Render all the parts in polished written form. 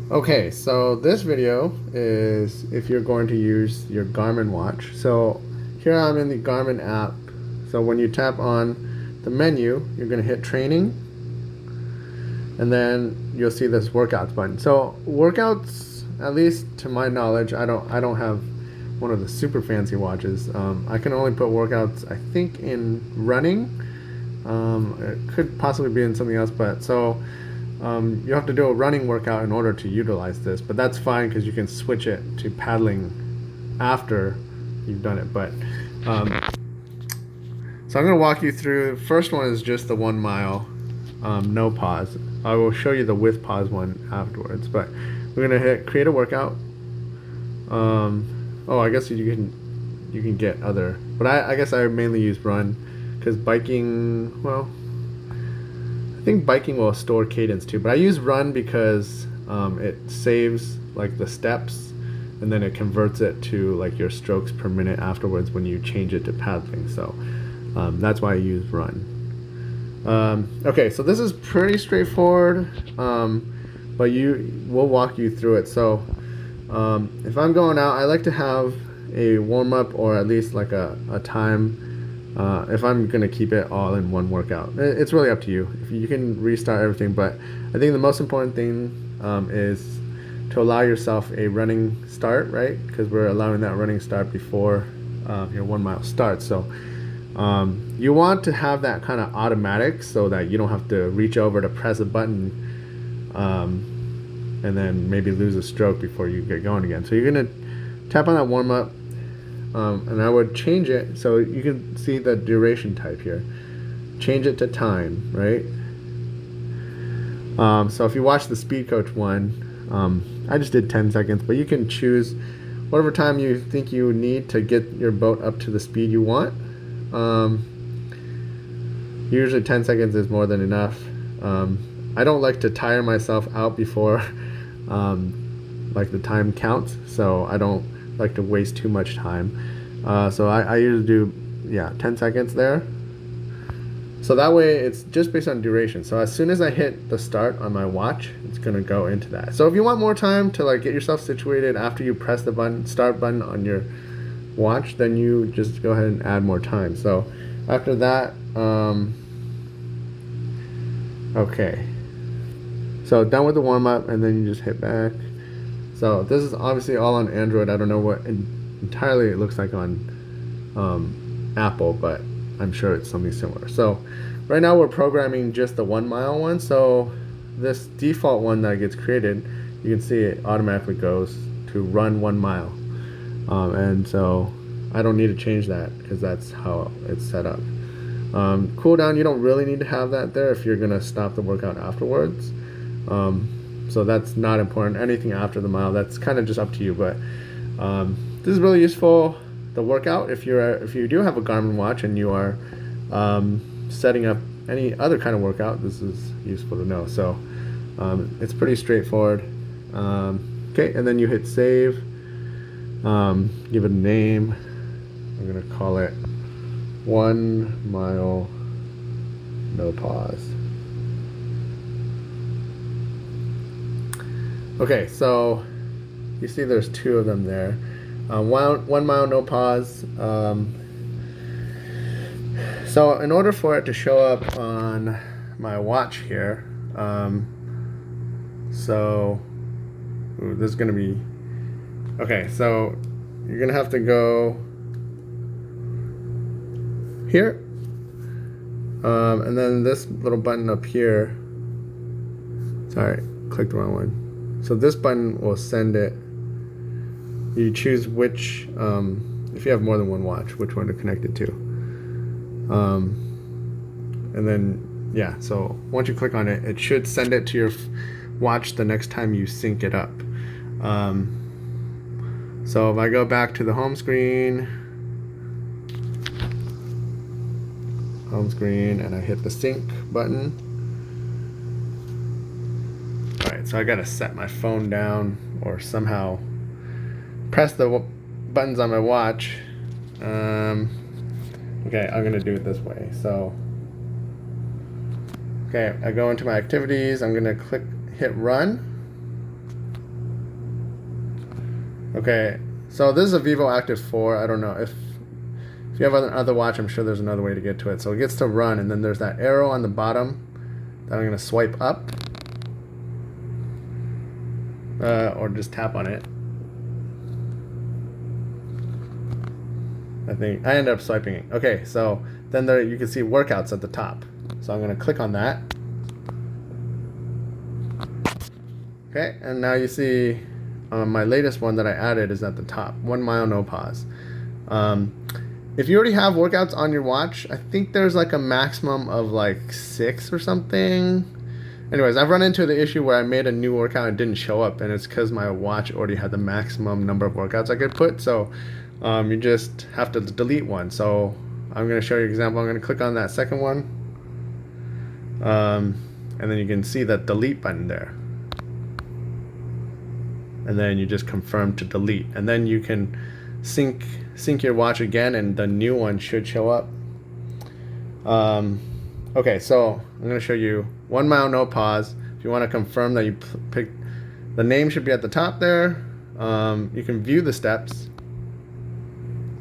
Okay, so this video is if you're going to use your Garmin watch. So here I'm in the Garmin app. So when you tap on the menu, you're going to hit training, and then you'll see this workouts button. So workouts, at least to my knowledge, I don't have one of the super fancy watches. I can only put workouts, I think, in running. It could possibly be in something else, but so you have to do a running workout in order to utilize this, but that's fine because you can switch it to paddling after you've done it. But so I'm going to walk you through. First one is just the 1 mile, no pause. I will show you the with pause one afterwards, but we're going to hit create a workout. Oh, I guess you can get other, but I guess I mainly use run because biking, well, I think biking will store cadence too, but I use run because it saves like the steps, and then it converts it to like your strokes per minute afterwards when you change it to paddling. So that's why I use run. Okay, so this is pretty straightforward, but we'll walk you through it. So if I'm going out, I like to have a warm up or at least like a time. If I'm gonna keep it all in one workout, it's really up to you. If you can restart everything, but I think the most important thing is to allow yourself a running start, right? Because we're allowing that running start before your 1 mile starts. So you want to have that kind of automatic so that you don't have to reach over to press a button and then maybe lose a stroke before you get going again. So you're gonna tap on that warm up. And I would change it so you can see the duration type here. Change it to time, right? So if you watch the Speed Coach one, I just did 10 seconds, but you can choose whatever time you think you need to get your boat up to the speed you want. Usually 10 seconds is more than enough. I don't like to tire myself out before like the time counts, so I don't like to waste too much time. So I usually do 10 seconds there. So that way it's just based on duration. So as soon as I hit the start on my watch, it's gonna go into that. So if you want more time to like get yourself situated after you press the start button on your watch, then you just go ahead and add more time. So after that, okay. So done with the warm up, and then you just hit back. So this is obviously all on Android. I don't know what entirely it looks like on Apple, but I'm sure it's something similar. So right now we're programming just the 1 mile one. So this default one that gets created, you can see it automatically goes to run 1 mile. And so I don't need to change that because that's how it's set up. Cooldown, you don't really need to have that there if you're gonna stop the workout afterwards. So that's not important. Anything after the mile, that's kind of just up to you. But this is really useful. The workout, if you do have a Garmin watch and you are setting up any other kind of workout, this is useful to know. So it's pretty straightforward. Okay, and then you hit save. Give it a name. I'm gonna call it 1 mile no pause. Okay, so you see there's two of them there. 1 mile no pause. So in order for it to show up on my watch here, this is gonna be okay. So you're gonna have to go here, and then this little button up here. Sorry, clicked the wrong one. So this button will send it. You choose which, if you have more than one watch, which one to connect it to. And then, so once you click on it, it should send it to your watch the next time you sync it up. So if I go back to the home screen, and I hit the sync button. Alright, so I gotta set my phone down or somehow press the buttons on my watch. Okay, I'm gonna do it this way. So, okay, I go into my activities, I'm gonna hit run. Okay, so this is a Vivo Active 4. I don't know if you have another watch, I'm sure there's another way to get to it. So it gets to run, and then there's that arrow on the bottom that I'm going to swipe up. Or just tap on it. I think I ended up swiping it. Okay, so then there you can see workouts at the top. So I'm going to click on that. Okay, and now you see my latest one that I added is at the top. 1 mile, no pause. If you already have workouts on your watch, I think there's like a maximum of like 6 or something. Anyways, I've run into the issue where I made a new workout and it didn't show up, and it's because my watch already had the maximum number of workouts I could put. So you just have to delete one. So I'm going to show you an example. I'm going to click on that second one, and then you can see that delete button there. And then you just confirm to delete, and then you can sync your watch again, and the new one should show up. Okay, so I'm going to show you 1 mile, no pause. If you want to confirm that you pick, the name should be at the top there. You can view the steps.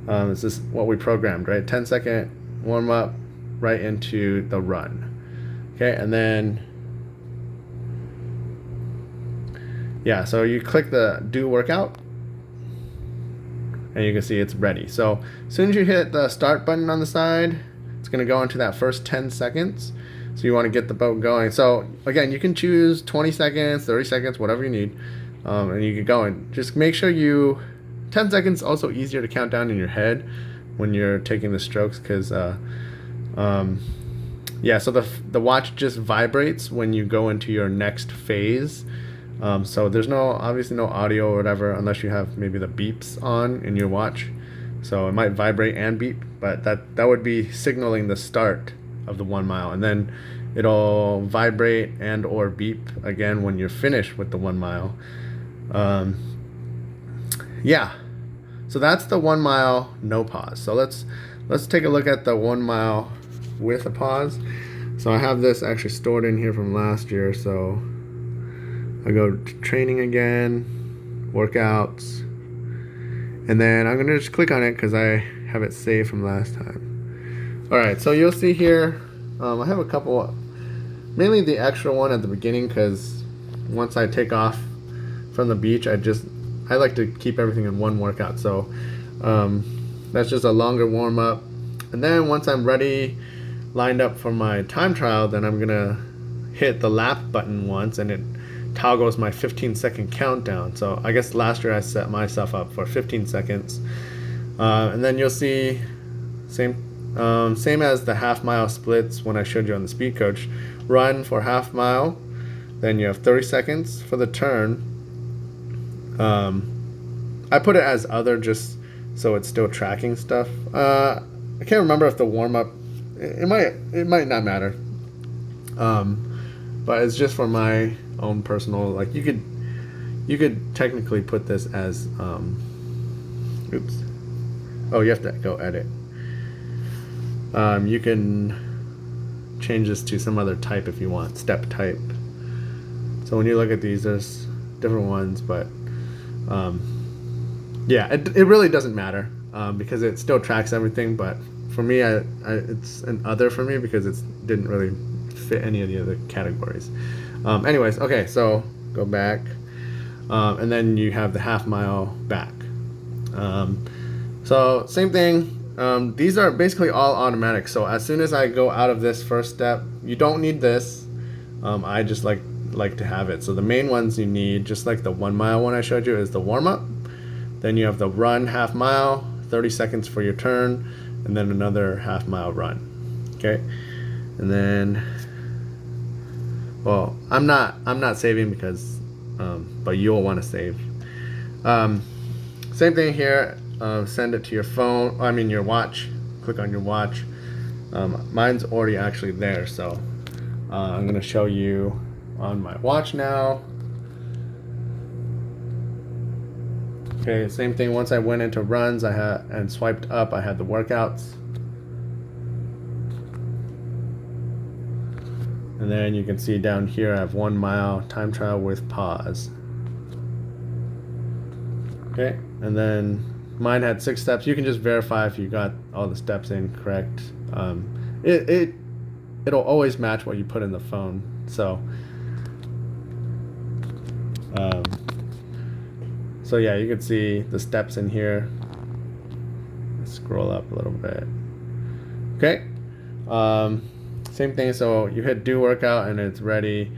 This is what we programmed, right? 10-second warm up right into the run. Okay, and then yeah, so you click the do workout, and you can see it's ready. So as soon as you hit the start button on the side, it's going to go into that first 10 seconds. So you want to get the boat going. So again, you can choose 20 seconds, 30 seconds, whatever you need, and you can go and just make sure 10 seconds also easier to count down in your head when you're taking the strokes, because yeah, so the watch just vibrates when you go into your next phase. So there's obviously no audio or whatever unless you have maybe the beeps on in your watch. So it might vibrate and beep, but that would be signaling the start of the 1 mile, and then it'll vibrate and or beep again when you're finished with the 1 mile. Yeah, so that's the 1 mile no pause. So let's take a look at the 1 mile with a pause. So I have this actually stored in here from last year. So I go to training again, workouts, and then I'm gonna just click on it because I have it saved from last time. Alright, so you'll see here, I have a couple, mainly the extra one at the beginning, because once I take off from the beach, I like to keep everything in one workout. So that's just a longer warm up, and then once I'm ready, lined up for my time trial, then I'm gonna hit the lap button once, and it toggles my 15-second countdown. So I guess last year I set myself up for 15 seconds, and then you'll see same as the half mile splits when I showed you on the speed coach. Run for half mile, then you have 30 seconds for the turn. I put it as other just so it's still tracking stuff. I can't remember if the warm up, it might not matter, but it's just for my own personal, like you could technically put this as oops, oh, you have to go edit. You can change this to some other type if you want, step type. So when you look at these, there's different ones, but yeah, it really doesn't matter because it still tracks everything. But for me, it's an other for me because it didn't really fit any of the other categories. Anyways, okay, so go back, and then you have the half mile back. So same thing. These are basically all automatic. So as soon as I go out of this first step, you don't need this. I just like to have it. So the main ones you need, just like the 1 mile one I showed you, is the warm up. Then you have the run half mile, 30 seconds for your turn, and then another half mile run. Okay, and then, well, I'm not saving because, but you'll want to save. Same thing here. Send it to your phone, your watch. Click on your watch. Mine's already actually there, so I'm going to show you on my watch now. Okay, same thing. Once I went into runs, and swiped up, I had the workouts. And then you can see down here I have 1 mile time trial with pause. Okay, and then mine had 6 steps. You can just verify if you got all the steps in correct. It'll always match what you put in the phone. So, um, so yeah, you can see the steps in here. Let's scroll up a little bit. Okay, same thing. So you hit do workout and it's ready.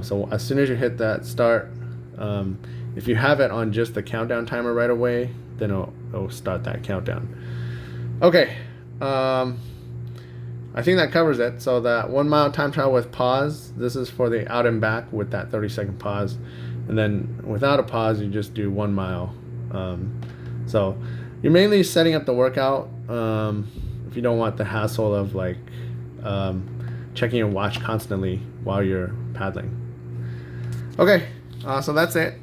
So as soon as you hit that start, if you have it on just the countdown timer right away, then it'll start that countdown. Okay, I think that covers it. So that 1 mile time trial with pause, this is for the out and back with that 30-second pause. And then without a pause, you just do 1 mile. So you're mainly setting up the workout if you don't want the hassle of like checking your watch constantly while you're paddling. Okay, so that's it.